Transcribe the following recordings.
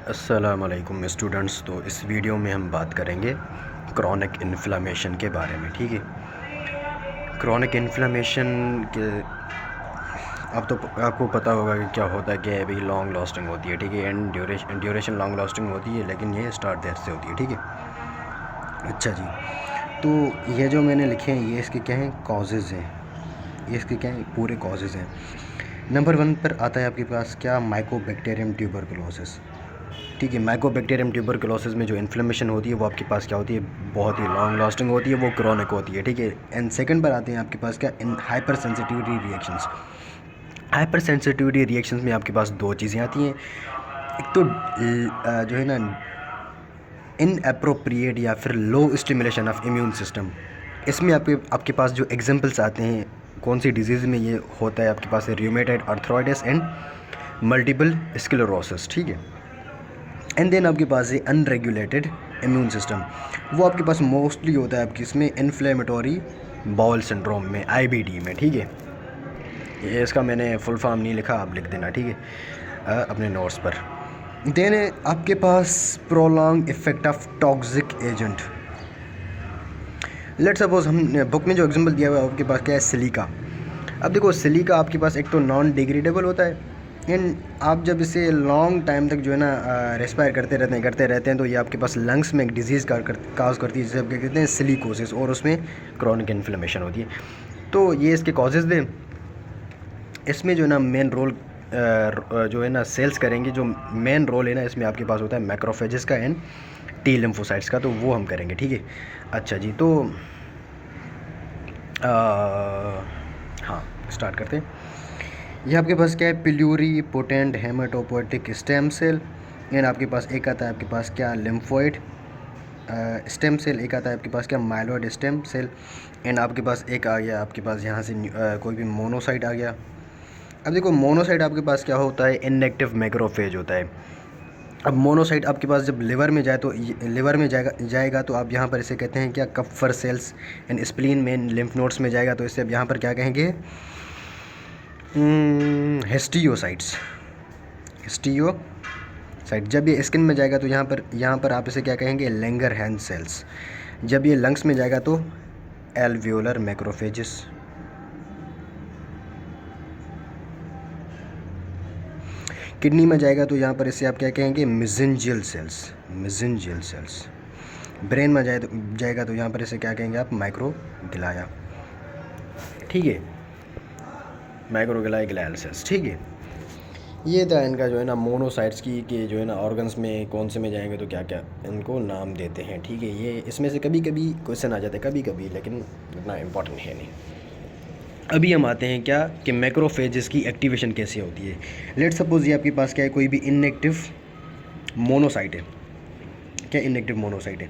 अस्सलामुअलैकुम स्टूडेंट्स। तो इस वीडियो में हम बात करेंगे क्रॉनिक इन्फ्लेमेशन के बारे में। ठीक है, क्रॉनिक इन्फ्लेमेशन के अब तो आपको पता होगा कि क्या होता है कि अभी लॉन्ग लास्टिंग होती है। ठीक है, एंड ड्यूरेशन लॉन्ग लास्टिंग होती है, लेकिन ये स्टार्ट देर से होती है। ठीक है, अच्छा जी। तो ये जो मैंने लिखे हैं ये इसके क्या हैं, कॉजेज़ हैं। ये इसके क्या हैं, पूरे कॉजेज़ हैं। नंबर 1 पर आता है आपके पास क्या, माइकोबैक्टीरियम ट्यूबरकुलोसिस। ठीक है, माइकोबैक्टीरियम ट्यूबरकुलोसिस में जो इन्फ्लेमेशन होती है वो आपके पास क्या होती है, बहुत ही लॉन्ग लास्टिंग होती है, वो क्रॉनिक होती है। ठीक है, एंड सेकंड पर आते हैं आपके पास क्या, in hypersensitivity reactions. Hypersensitivity reactions में आपके पास दो चीज़ें आती हैं। एक तो जो है ना, इनअप्रोप्रिएट या फिर लो स्टिमुलेशन ऑफ इम्यून सिस्टम। इसमें आपके पास जो एग्जांपल्स आते हैं, कौन सी डिजीज़ में ये होता है, आपके पास है rheumatoid arthritis and multiple sclerosis. ठीक है, एंड देन आपके पास है अनरेगुलेटेड इम्यून सिस्टम। वो आपके पास मोस्टली होता है आपकी इसमें इन्फ्लेमेटरी बाउल सिंड्रोम में, आईबीडी में। ठीक है, ये इसका मैंने फुल फॉर्म नहीं लिखा, आप लिख देना। ठीक है, अपने नोट्स पर। देन आपके पास prolonged effect of toxic agent. Let suppose हम बुक में जो एग्जांपल दिया हुआ है आपके पास क्या है, सिलिका। अब देखो, सिलिका आपके पास एक तो नॉन डिग्रेडेबल होता है, एंड आप जब इसे लॉन्ग टाइम तक जो है ना रेस्पायर करते रहते हैं तो ये आपके पास लंग्स में एक डिजीज़ काज करती है, जिसे आप क्या कहते हैं, सिलिकोसिस, और उसमें क्रॉनिक इन्फ्लेमेशन होती है। तो ये इसके कॉजेज़ थे। इसमें जो है ना मेन रोल जो है ना सेल्स करेंगे, जो मेन रोल है ना इसमें आपके पास होता है मैक्रोफेजेस का एंड टी लिम्फोसाइट्स का, तो वो हम करेंगे। ठीक है, अच्छा जी। तो हाँ, स्टार्ट करते हैं। ये आपके पास क्या है, pluripotent haematopoietic stem cell, and आपके पास एक आता है आपके पास क्या, लिम्फोइड स्टेम सेल। एक आता है आपके पास क्या, माइलॉइड स्टेम सेल, एंड आपके पास एक आ गया आपके पास यहाँ से कोई भी मोनोसाइट आ गया। अब देखो, मोनोसाइट आपके पास क्या होता है, इनएक्टिव मैक्रोफेज होता है। अब मोनोसाइट आपके पास जब लिवर में जाए तो लिवर में जाएगा तो आप यहाँ पर इसे कहते हैं क्या, कप्फर सेल्स, एंड स्प्लीन में लिम्फ नोड्स में जाएगा तो इसे अब यहाँ पर क्या कहेंगे, हिस्टियोसाइट्स। हिस्टियोसाइट। जब ये स्किन में जाएगा तो यहाँ पर आप इसे क्या कहेंगे, लैंगरहैंस सेल्स। जब ये लंग्स में जाएगा तो एल्वियोलर मैक्रोफेजेस। किडनी में जाएगा तो यहाँ पर इसे आप क्या कहेंगे, मेसेंजियल सेल्स। ब्रेन में जाएगा तो यहाँ पर इसे क्या कहेंगे आप, माइक्रोग्लिया। ठीक है, माइक्रोग्लियल सेल्स। ठीक है, ये था इनका जो है ना मोनोसाइट्स की, कि जो है ना ऑर्गन्स में कौन से में जाएंगे तो क्या क्या इनको नाम देते हैं। ठीक है, ये इसमें से कभी कभी क्वेश्चन आ जाते हैं, कभी कभी, लेकिन इतना इम्पोर्टेंट है नहीं। अभी हम आते हैं क्या, कि मैक्रोफेजेस की एक्टिवेशन कैसे होती है। लेट सपोज ये आपके पास क्या है, कोई भी इनएक्टिव मोनोसाइट है। क्या इनएक्टिव मोनोसाइट है,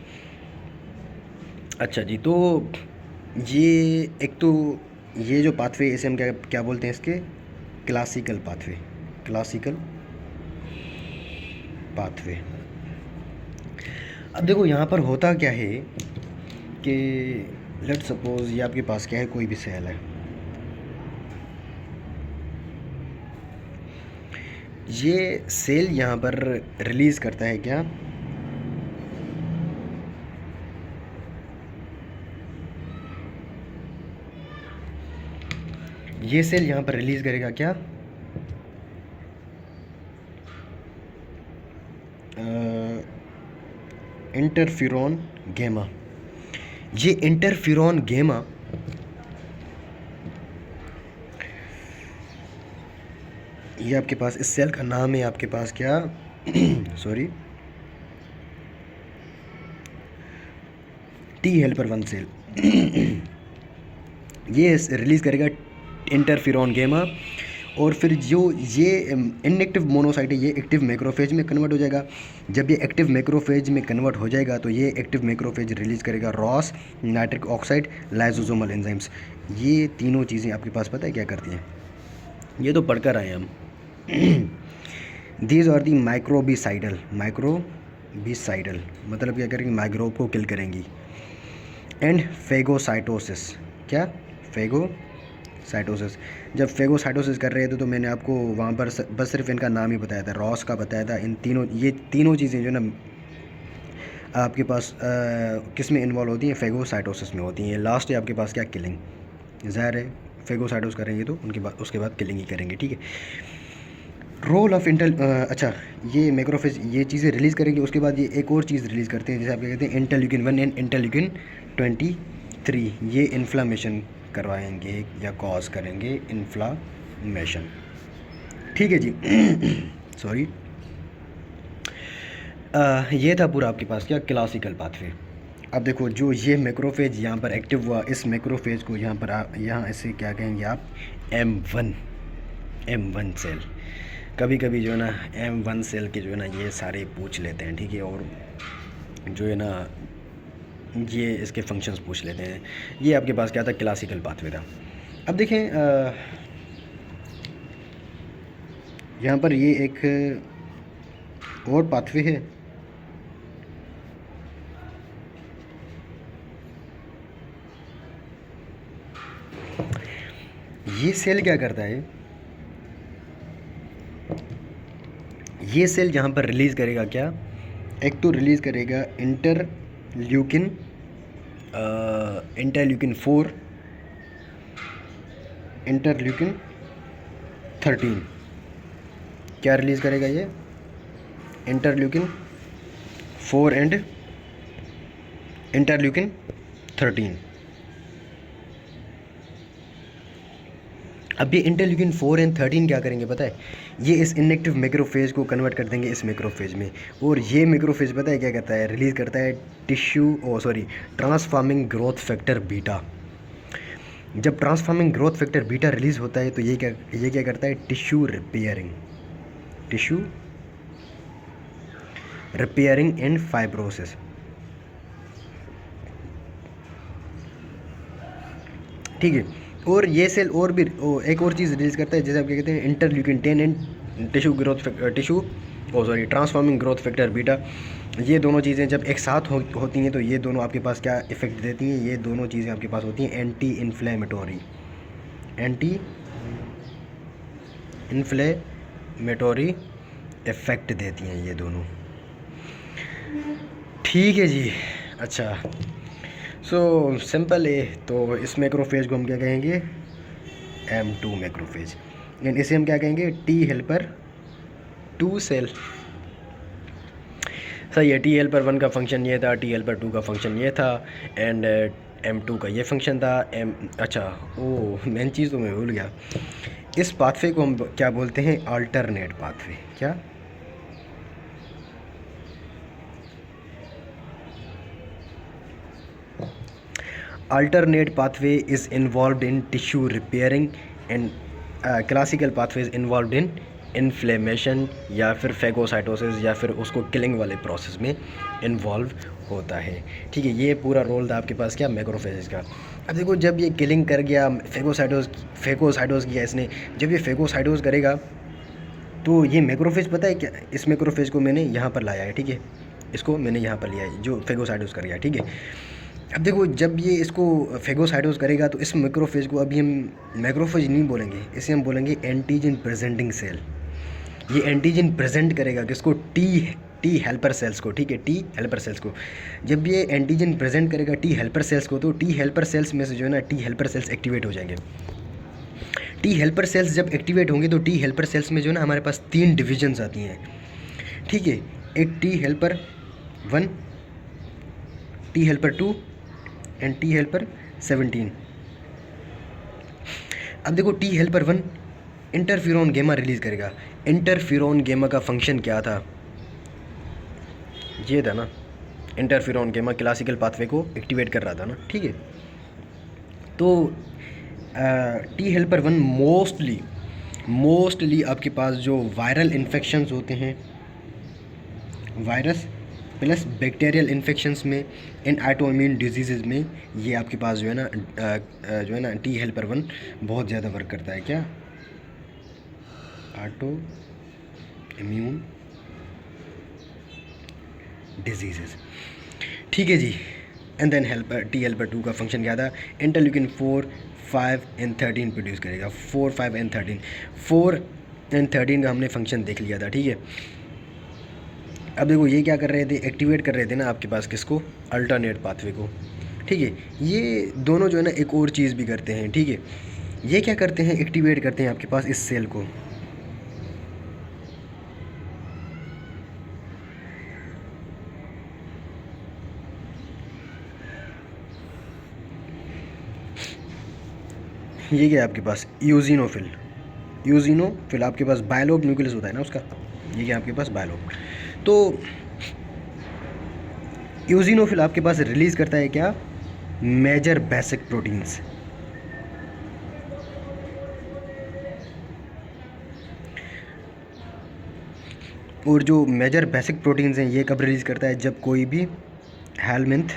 अच्छा जी। तो ये एक तो ये जो पाथवे, इसे हम क्या क्या बोलते हैं, इसके क्लासिकल पाथवे। अब देखो यहाँ पर होता क्या है कि लेट सपोज ये आपके पास क्या है, कोई भी सेल है। ये सेल यहाँ पर रिलीज़ करता है क्या, ये सेल यहाँ पर रिलीज़ करेगा क्या, इंटरफेरॉन गैमा। ये इंटरफेरॉन गैमा ये आपके पास इस सेल का नाम है आपके पास क्या सॉरी, टी हेल्पर 1 सेल। ये रिलीज़ करेगा इंटरफेरॉन गैमा, और फिर जो ये इनएक्टिव मोनोसाइट है ये एक्टिव मैक्रोफेज में कन्वर्ट हो जाएगा। जब ये एक्टिव मैक्रोफेज में कन्वर्ट हो जाएगा तो ये एक्टिव मैक्रोफेज रिलीज़ करेगा Ross, nitric oxide, lysosomal enzymes. ये तीनों चीज़ें आपके पास पता है क्या करती हैं, ये तो पढ़कर आए हम। दीज आर दी माइक्रोबिसाइडल मतलब क्या करेंगी, माइक्रोब को किल करेंगी। एंड फेगोसाइटोसिस, क्या, फेगोसाइटोसिस। जब फेगोसाइटोसिस कर रहे थे तो मैंने आपको वहाँ पर बस सिर्फ इनका नाम ही बताया था, रॉस का बताया था। इन तीनों, ये तीनों चीज़ें जो ना आपके पास किस में इन्वॉल्व होती हैं, फेगोसाइटोसिस में होती हैं। लास्ट है आपके पास क्या, किलिंग। ज़ाहिर है फेगोसाइटोसिस करेंगे तो उनके बाद उसके बाद किलिंग ही करेंगे, ठीक है। रोल ऑफ अच्छा, ये मैक्रोफेज ये चीज़ें रिलीज़ करेंगे, उसके बाद ये एक और चीज़ रिलीज़ करते हैं जैसे आप क्या कहते हैं, इंटरल्यूकिन 1 एंड इंटरल्यूकिन 23। ये इन्फ्लामेशन करवाएंगे या कॉज करेंगे इन्फ्लामेशन, ठीक है जी। सॉरी। ये था पूरा आपके पास क्या, क्लासिकल पाथवे। अब देखो जो ये मैक्रोफेज यहाँ पर एक्टिव हुआ, इस मैक्रोफेज को यहाँ पर यहाँ इसे क्या कहेंगे आप, M1 सेल। कभी कभी जो है ना M1 सेल के जो है ना ये सारे पूछ लेते हैं, ठीक है, और जो है ना ये इसके फंक्शंस पूछ लेते हैं। ये आपके पास क्या था, क्लासिकल पाथवे था। अब देखें यहाँ पर ये एक और पाथवे है, ये सेल क्या करता है, ये सेल यहाँ पर रिलीज़ करेगा क्या, एक तो रिलीज़ करेगा इंटरल्यूकिन 4, इंटरल्यूकिन 13। क्या रिलीज़ करेगा ये, इंटरल्यूकिन 4 एंड इंटरल्यूकिन 13। अब ये इंटरल्यूकिन 4 एंड 13 क्या करेंगे पता है, ये इस इनएक्टिव मैक्रोफेज को कन्वर्ट कर देंगे इस मैक्रोफेज में। और ये मैक्रोफेज पता है क्या करता है, रिलीज़ करता है ट्रांसफॉर्मिंग ग्रोथ फैक्टर बीटा। जब transforming growth factor beta release होता है तो ये क्या करता है, टिश्यू रिपेयरिंग एंड फाइब्रोसिस, ठीक है। और ये सेल और भी एक और चीज़ रिलीज़ करता है जैसे आप क्या कहते हैं, interleukin 10 and transforming growth factor beta. ये दोनों चीज़ें जब एक साथ होती हैं तो ये दोनों आपके पास क्या इफ़ेक्ट देती हैं, ये दोनों चीज़ें आपके पास होती हैं एंटी इन्फ्लेमेटोरी इफ़ेक्ट देती हैं ये दोनों, ठीक है जी। अच्छा, सो सिंपल है। तो इस मैक्रोफेज को हम क्या कहेंगे, M2 मैक्रोफेज, एंड इसे हम क्या कहेंगे, T हेल्पर 2 सेल। सही है, T हेल्पर 1 का फंक्शन ये था, T हेल्पर 2 का फंक्शन ये था, एंड M2 का ये फंक्शन था। अच्छा, ओ मेन चीज़ तो मैं भूल गया, इस पाथवे को हम क्या बोलते हैं, अल्टरनेट पाथवे। क्या, alternate pathway is involved in tissue repairing and classical pathway is involved in inflammation या फिर फेगोसाइटोसिस या फिर उसको किलिंग वाले प्रोसेस में इन्वॉल्व होता है, ठीक है। ये पूरा रोल था आपके पास क्या, मैक्रोफेजेस का। अब देखो जब ये किलिंग कर गया, फेगोसाइटोस किया इसने, जब ये फेगोसाइटोस करेगा तो ये मैक्रोफेज पता है क्या, इस मैक्रोफेज को मैंने यहाँ पर लाया है, ठीक है, इसको मैंने यहाँ पर लिया है जो फेगोसाइटोस कर गया, ठीक है। अब देखो जब ये इसको फेगोसाइटोस करेगा तो इस मैक्रोफेज को अभी हम मैक्रोफेज नहीं बोलेंगे, इसे हम बोलेंगे एंटीजन प्रेजेंटिंग सेल। ये एंटीजन प्रेजेंट करेगा किसको, टी हेल्पर सेल्स को, ठीक है, टी हेल्पर सेल्स को। जब ये एंटीजन प्रेजेंट करेगा टी हेल्पर सेल्स को, तो टी हेल्पर सेल्स में से जो है ना टी हेल्पर सेल्स एक्टिवेट हो जाएंगे। टी हेल्पर सेल्स जब एक्टिवेट होंगे तो टी हेल्पर सेल्स में जो है ना हमारे पास 3 डिविजन्स आती हैं, ठीक है। एक T helper 1, T helper 2 and T helper 17। अब देखो टी हेल्पर 1 इंटरफ्यूरॉन गेमा रिलीज़ करेगा। इंटरफ्यूरॉन गेमा का फंक्शन क्या था, ये था ना, इंटरफ्यूरॉन गेमा क्लासिकल पाथवे को एक्टिवेट कर रहा था ना, ठीक है। तो टी हेल्पर 1 मोस्टली आपके पास जो वायरल इन्फेक्शंस होते हैं, वायरस प्लस बैक्टीरियल इन्फेक्शंस में, इन ऑटोइम्यून डिजीज़ में, ये आपके पास जो है ना टी हेल्पर 1 बहुत ज़्यादा वर्क करता है। क्या, ऑटो इम्यून डिजीज़, ठीक है जी। एंड देन टी हेल्पर 2 का फंक्शन क्या था, इंटरल्यूकिन 4, 5n13 प्रोड्यूस करेगा। 4, 5n13, 4n13 का हमने फंक्शन देख लिया था, ठीक है। अब देखो ये क्या कर रहे थे, एक्टिवेट कर रहे थे ना आपके पास किसको, अल्टरनेट पाथवे को, ठीक है। ये दोनों जो है ना एक और चीज़ भी करते हैं, ठीक है। ये क्या करते हैं, एक्टिवेट करते हैं आपके पास इस सेल को, ये क्या है आपके पास, यूजिनोफिल आपके पास बायलोग न्यूक्लियस होता है ना उसका, ये क्या आपके पास बायलोग। तो यूजिनोफिल आपके पास रिलीज़ करता है क्या, मेजर बेसिक प्रोटीन्स। और जो मेजर बेसिक प्रोटीन्स हैं ये कब रिलीज़ करता है, जब कोई भी हेलमिंथ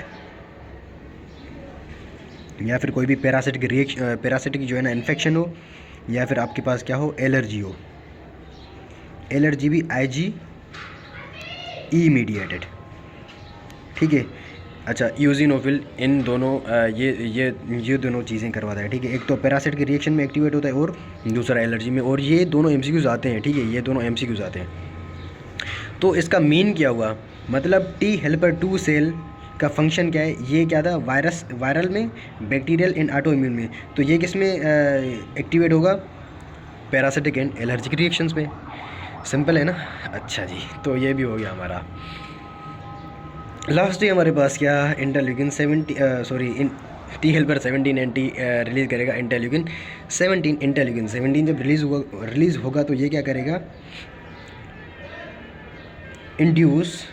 या फिर कोई भी पैरासिटिक जो है ना इन्फेक्शन हो, या फिर आपके पास क्या हो, एलर्जी हो। एलर्जी भी IgE मीडिएटेड, ठीक है। अच्छा, यूजिनोफिल इन दोनों ये दोनों चीज़ें करवाता है, ठीक है। एक तो पैरासिटिक रिएक्शन में एक्टिवेट होता है और दूसरा एलर्जी में, और ये दोनों MCQs आते हैं, ठीक है, ये दोनों MCQs आते हैं। तो इसका मीन क्या हुआ, मतलब टी हेल्पर 2 सेल का फंक्शन क्या है, ये क्या था, वायरल में, बैक्टीरियल एंड ऑटो इम्यून में। तो ये किस में एक्टिवेट होगा, पैरासिटिक एंड एलर्जिक रिएक्शंस में। सिंपल है ना। अच्छा जी, तो ये भी हो गया हमारा। लास्ट ही हमारे पास क्या, interleukin 17 T helper 17 anti release करेगा इंटरल्यूकिन 17। इंटरल्यूकिन 17 जब रिलीज़ होगा तो ये क्या करेगा, इंड्यूस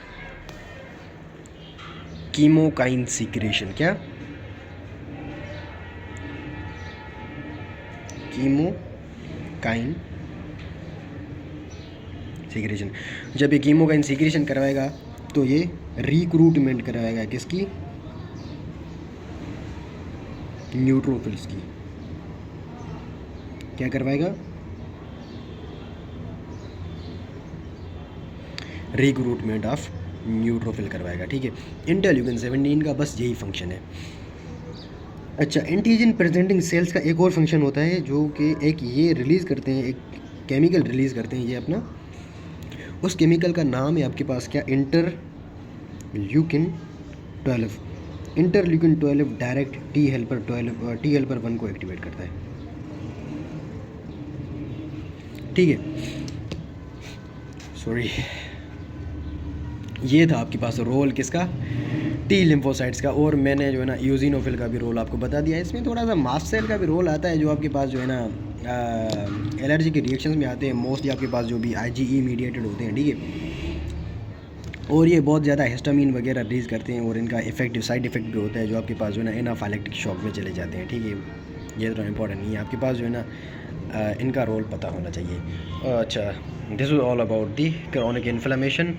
कीमोकाइन सीक्रेशन। क्या, कीमोकाइन सीक्रेशन। जब ये कीमोकाइन सीक्रेशन करवाएगा तो ये रिक्रूटमेंट करवाएगा किसकी, न्यूट्रोफिल्स की। क्या करवाएगा, रिक्रूटमेंट ऑफ न्यूट्रोफिल करवाएगा, ठीक है। इंटरल्यूकिन 17 का बस यही फंक्शन है। अच्छा, एंटीजन प्रेजेंटिंग सेल्स का एक और फंक्शन होता है जो कि एक ये रिलीज़ करते हैं, एक केमिकल रिलीज़ करते हैं ये अपना, उस केमिकल का नाम है आपके पास क्या, interleukin 12। Interleukin 12 direct T helper 1 को एक्टिवेट करता है, ठीक है। सॉरी, ये था आपके पास रोल किसका, टी लिम्फोसाइट्स का। और मैंने जो है ना यूजिनोफिल का भी रोल आपको बता दिया है। इसमें थोड़ा सा मास्ट सेल का भी रोल आता है जो आपके पास जो है ना एलर्जी के रिएक्शंस में आते हैं। मोस्टली आपके पास जो भी IgE मीडिएटेड होते हैं, ठीक है। और ये बहुत ज़्यादा हिस्टामिन वगैरह रिलीज़ करते हैं और इनका साइड इफेक्ट भी होता है जो आपके पास जो है ना एनाफाइलेक्टिक शॉक में चले जाते हैं, ठीक है। ये तो इंपॉर्टेंट नहीं है, आपके पास जो है ना इनका रोल पता होना चाहिए। अच्छा, this is all about the chronic inflammation.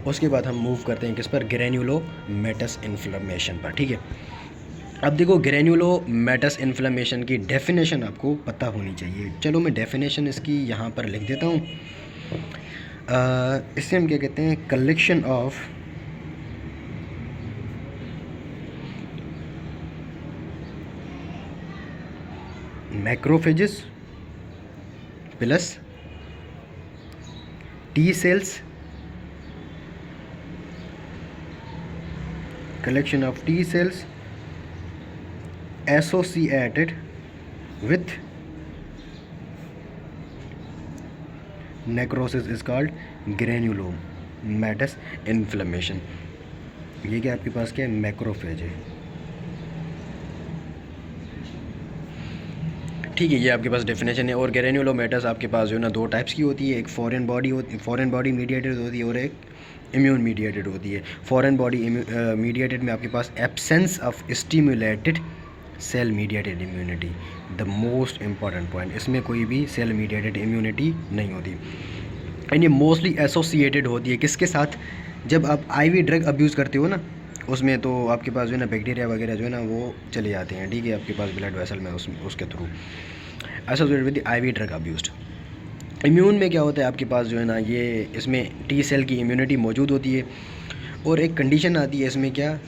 उसके बाद हम मूव करते हैं किस पर, ग्रेन्युलोमेटस इन्फ्लेमेशन पर, ठीक है। अब देखो, ग्रेन्युलोमेटस इन्फ्लेमेशन की डेफिनेशन आपको पता होनी चाहिए। चलो मैं डेफिनेशन इसकी यहाँ पर लिख देता हूँ। इससे हम क्या कहते हैं, collection of macrophages plus T cells, collection of T cells associated with necrosis is called granulomatous inflammation। ये क्या आपके पास क्या है, मैक्रोफेज है, ठीक है। ये आपके पास डेफिनेशन है। और ग्रेन्युलोमेटस आपके पास जो है ना 2 टाइप्स की होती है, एक फॉरेन बॉडी मीडिएटेड होती है और एक इम्यून मीडिएटेड होती है। फॉरेन बॉडी मीडिएटेड में आपके पास absence of stimulated cell mediated immunity, the most important point. इसमें कोई भी सेल मीडिएटेड इम्यूनिटी नहीं होती एंड ये मोस्टली एसोसिएटेड होती है किसके साथ, जब आप IV ड्रग अब्यूज़ करते हो ना, उसमें तो आपके पास जो है ना बैक्टीरिया वगैरह जो है ना वो चले जाते हैं, ठीक है, आपके पास ब्लड वेसल में उसके through associated with IV drug abused. Immune में क्या होता है आपके पास जो है ना, ये इसमें T सेल की इम्यूनिटी मौजूद होती है और एक कंडीशन आती है इसमें क्या,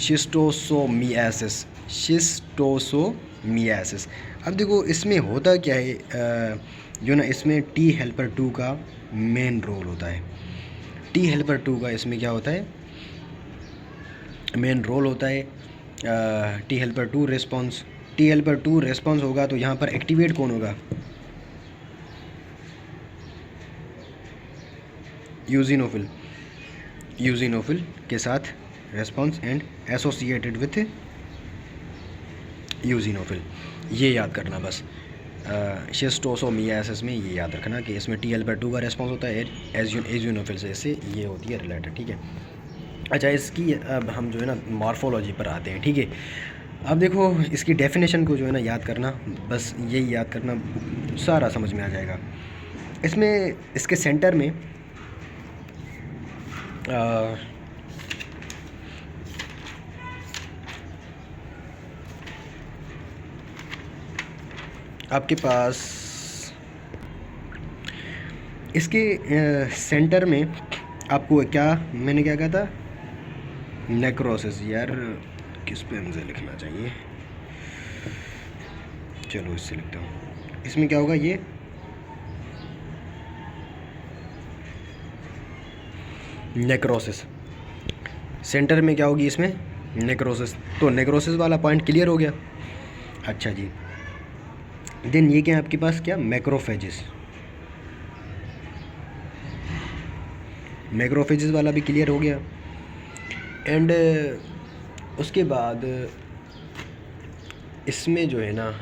शिस्टोसोमियासिस मियासिस। अब देखो इसमें होता क्या है, जो ना इसमें टी हेल्पर 2 का मेन रोल होता है। टी हेल्पर 2 का इसमें क्या होता है, मेन रोल होता है। T helper 2 response, T helper 2 response होगा तो यहाँ पर एक्टिवेट कौन होगा, यूजिनोफिल, यूजिनोफिल के साथ रेस्पॉन्स एंड एसोसिएटेड विथ यूजिनोफिल। ये याद करना बस, शिस्टोसोमियासिस में ये याद रखना कि इसमें टी हेल्पर 2 का रेस्पॉन्स होता है यूजिनोफिल से, इससे ये होती है रिलेटेड, ठीक है। अच्छा, इसकी अब हम जो है ना मॉर्फोलॉजी पर आते हैं, ठीक है। अब देखो इसकी डेफिनेशन को जो है ना याद करना, बस यही याद करना, सारा समझ में आ जाएगा। इसमें इसके सेंटर में आपके पास इसके सेंटर में आपको क्या, मैंने क्या कहा था, नेक्रोसिस। यार किस पेन से लिखना चाहिए, चलो इससे लिखता हूँ। इसमें क्या होगा, ये नेक्रोसिस, सेंटर में क्या होगी इसमें, नेक्रोसिस। तो नेक्रोसिस वाला पॉइंट क्लियर हो गया। अच्छा जी, देन ये क्या है आपके पास, क्या, मैक्रोफेजेस। मैक्रोफेजेस वाला भी क्लियर हो गया। एंड उसके बाद इसमें जो है ना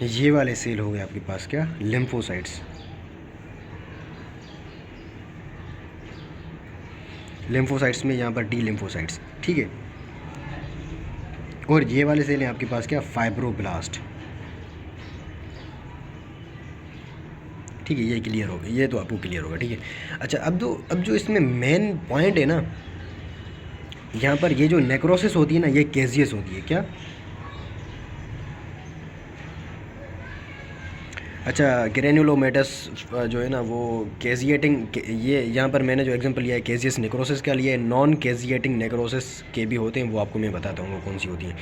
ये वाले सेल हो गए आपके पास, क्या, लिम्फोसाइट्स। लिम्फोसाइट्स में यहाँ पर टी लिम्फोसाइट्स, ठीक है। और ये वाले सेल हैं आपके पास, क्या, फाइब्रोब्लास्ट, ठीक है। ये क्लियर होगा, ये तो आपको क्लियर होगा, ठीक है। अच्छा, अब जो इसमें मेन पॉइंट है ना, यहाँ पर ये जो नेक्रोसिस होती है ना, ये केजियस होती है, क्या। अच्छा, ग्रेनुलोमेटस जो है ना वो केजिएटिंग, ये यहाँ पर मैंने जो एग्जांपल लिया है केजियस नेक्रोसिस का लिया है। नॉन केजिएटिंग नेक्रोसिस के भी होते हैं, वो आपको मैं बताता हूँ वो कौन सी होती हैं।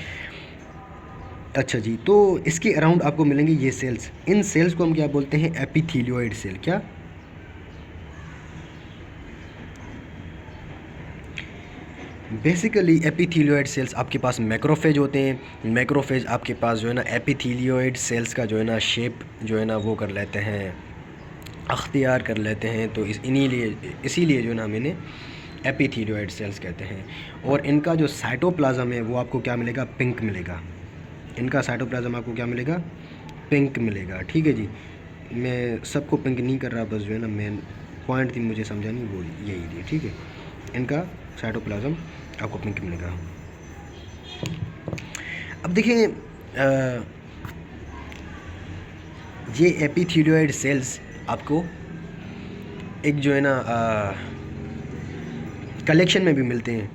अच्छा जी, तो इसके अराउंड आपको मिलेंगे ये सेल्स। इन सेल्स को हम क्या बोलते हैं, एपिथेलियोइड सेल, क्या। बेसिकली एपिथेलियोइड सेल्स आपके पास मैक्रोफेज होते हैं। मैक्रोफेज आपके पास जो है ना एपिथेलियोइड सेल्स का जो है ना शेप जो है ना वो कर लेते हैं, अख्तियार कर लेते हैं। तो इसीलिए जो है ना मैंने एपिथेलियोइड सेल्स कहते हैं। और इनका जो साइटोप्लाज्म है वो आपको क्या मिलेगा, पिंक मिलेगा। इनका साइटोप्लाज्म आपको क्या मिलेगा, पिंक मिलेगा, ठीक है जी। मैं सबको पिंक नहीं कर रहा, बस जो है ना मेन पॉइंट थी मुझे समझानी, वो यही थी, ठीक है। इनका साइटोप्लाज्म आपको पिंक मिलेगा। अब देखिए ये एपिथेलियोइड सेल्स आपको एक जो है ना कलेक्शन में भी मिलते हैं।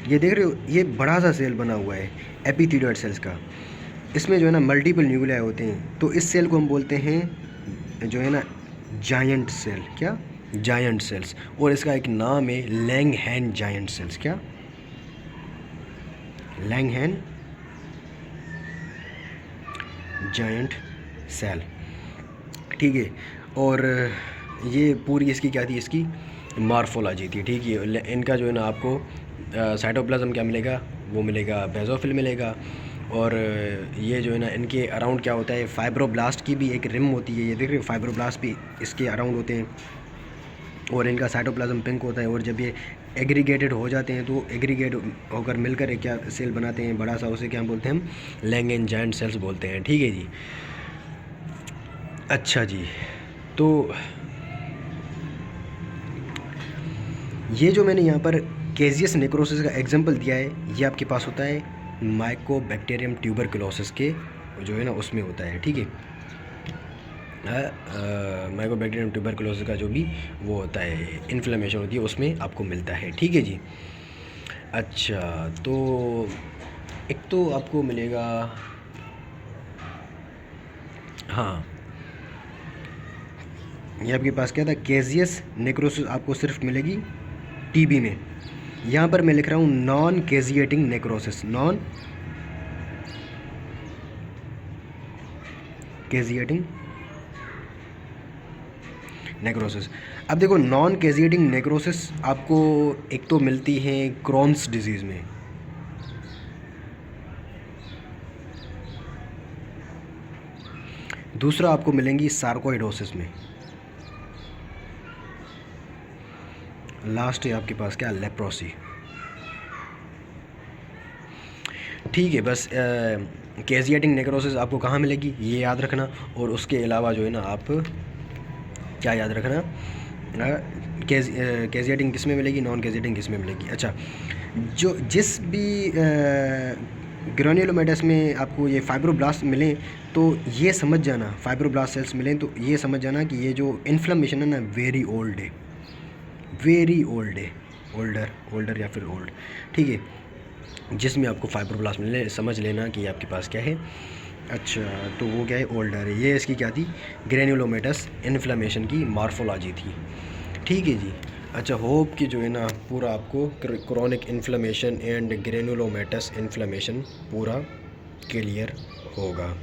ये देख रहे हो, ये बड़ा सा सेल बना हुआ है एपिथेलियोइड सेल्स का। इसमें जो है ना मल्टीपल न्यूक्लियाई होते हैं। तो इस सेल को हम बोलते हैं जो है ना जायंट सेल, क्या, जायंट सेल्स। और इसका एक नाम है लैंगहैन जायंट सेल्स, क्या, लैंगहैन जायंट सेल, ठीक है। और ये पूरी इसकी क्या थी, इसकी मॉर्फोलॉजी थी, ठीक है। इनका जो है ना आपको साइटोप्लाज्म क्या मिलेगा, वो मिलेगा बेसोफिल मिलेगा। और ये जो है ना इनके अराउंड क्या होता है, फाइब्रोब्लास्ट की भी एक रिम होती है, ये देख रहे हो, फाइब्रोब्लास्ट भी इसके अराउंड होते हैं। और इनका साइटोप्लाज्म पिंक होता है। और जब ये एग्रीगेटेड हो जाते हैं तो एग्रीगेट होकर मिलकर एक क्या सेल बनाते हैं बड़ा सा, उसे क्या बोलते हैं हम, लैंगहैन जायंट सेल्स बोलते हैं, ठीक है जी। अच्छा जी, तो ये जो मैंने यहाँ पर केजियस नेक्रोसिस का एग्जांपल दिया है, ये आपके पास होता है माइकोबैक्टीरियम ट्यूबरकुलोसिस के जो है ना उसमें होता है, ठीक है। माइकोबैक्टीरियम ट्यूबरकुलोसिस का जो भी वो होता है, इन्फ्लेमेशन होती है, उसमें आपको मिलता है, ठीक है जी। अच्छा, तो एक तो आपको मिलेगा, हाँ, ये आपके पास क्या था, केजियस नेक्रोसिस आपको सिर्फ मिलेगी टीबी में। यहाँ पर मैं लिख रहा हूँ non caseating necrosis, non caseating necrosis. अब देखो नॉन कैजिएटिंग नेक्रोसिस आपको एक तो मिलती है क्रॉन्स डिजीज़ में, दूसरा आपको मिलेंगी सार्कोइडोसिस में, लास्ट है आपके पास क्या, लेप्रोसी। ठीक है, बस कैजिएटिंग नेक्रोसिस आपको कहाँ मिलेगी ये याद रखना, और उसके अलावा जो है ना आप क्या याद रखना, कैजिएटिंग किस में मिलेगी, नॉन कैजिएटिंग किस में मिलेगी। अच्छा, जो जिस भी ग्रेन्युलोमेटस में आपको ये फाइब्रोब्लास्ट मिलें तो ये समझ जाना, फाइब्रोब्लास्ट सेल्स मिलें तो ये समझ जाना कि ये जो इन्फ्लेमेशन है ना वेरी ओल्ड है, वेरी ओल्ड है, ओल्डर या फिर ओल्ड। ठीक है, जिसमें आपको फाइब्रोब्लास्ट मिले समझ लेना कि आपके पास क्या है। अच्छा, तो वो क्या है, ओल्डर है। ये इसकी क्या थी, ग्रेन्युलोमेटस इन्फ्लेमेशन की मॉर्फोलॉजी थी। ठीक है जी। अच्छा, होप कि जो है ना पूरा आपको क्रॉनिक इन्फ्लेमेशन एंड ग्रेन्युलोमेटस इन्फ्लेमेशन पूरा क्लियर होगा।